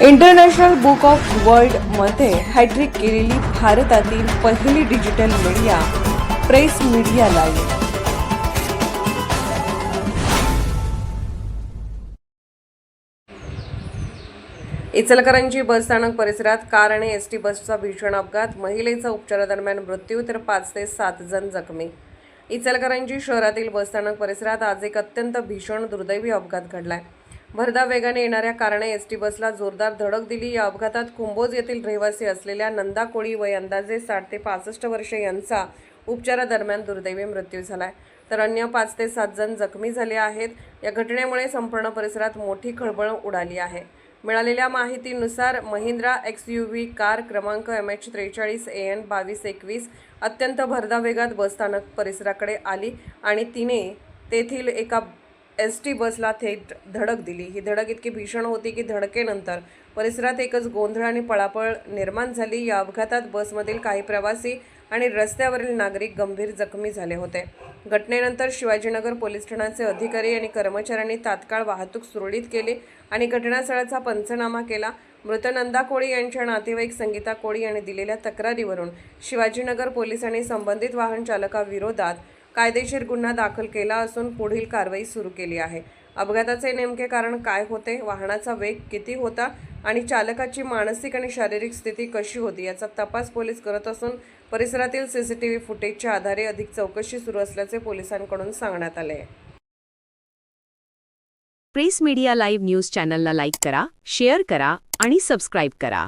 International book of वर्ल्डमध्ये hat trick केलेली भारतातील पहिली digital media press media live. Ichalkaranji बसस्थानक परिसरात कार आणि एसटी बसचा भीषण अपघात. महिलेचा उपचारादरम्यान मृत्यू तर 5 ते 7 जण जखमी. इचलकरंजी शहरातील बसस्थानक परिसरात आज एक अत्यंत भीषण दुर्दैवी अपघात घडलाय. भरधाव वेगाने येणाऱ्या कारने एसटी बसला जोरदार धडक दिली. या अपघातात कुंभोज येथील रहिवासी असलेल्या नंदा कोळी वय अंदाजे 60 ते 65 वर्षे यांचा उपचारादरम्यान दुर्दैवी मृत्यू झालाय, तर अन्य 5 ते 7 जण जखमी झाले आहेत. या घटनेमुळे संपूर्ण परिसरात मोठी खळबळ उडाली आहे. मिळालेल्या माहितीनुसार महिंद्रा XUV कार क्रमांक MH43 AN 2221 अत्यंत भरधाव वेगात बसस्थानक परिसराकडे आली आणि तिने तेथील एका एसटी बसला थेट धडक दिली. ही धडक इतकी भीषण होती की धडकेनंतर परिसरात एकच गोंधळ आणि पळापळ निर्माण झाली. या अपघातात बसमधील काही प्रवासी आणि रस्त्यावरील नागरिक गंभीर जखमी झाले होते. घटनेनंतर शिवाजीनगर पोलीस ठाण्याचे अधिकारी आणि कर्मचाऱ्यांनी तात्काळ वाहतूक सुरळीत केली आणि घटनास्थळाचा पंचनामा केला. मृत नंदा कोळी यांच्या नातेवाईक संगीता कोळी यांनी दिलेल्या तक्रारीवरून शिवाजीनगर पोलिसांनी संबंधित वाहन चालकाविरोधात कायदेशीर गुन्हा दाखल केला असून पुढील कारवाई सुरू केली आहे. अपघाताचे नेमके कारण काय होते, वाहनाचा वेग किती होता आणि चालकाची मानसिक आणि शारीरिक स्थिती कशी होती याचा तपास पोलीस करत असून परिसरातील CCTV फुटेजच्या आधारे अधिक चौकशी सुरू असल्याचे पोलिसांकडून सांगण्यात आले. प्रेस मीडिया लाईव्ह न्यूज चॅनलला लाईक करा, शेअर करा आणि सबस्क्राईब करा.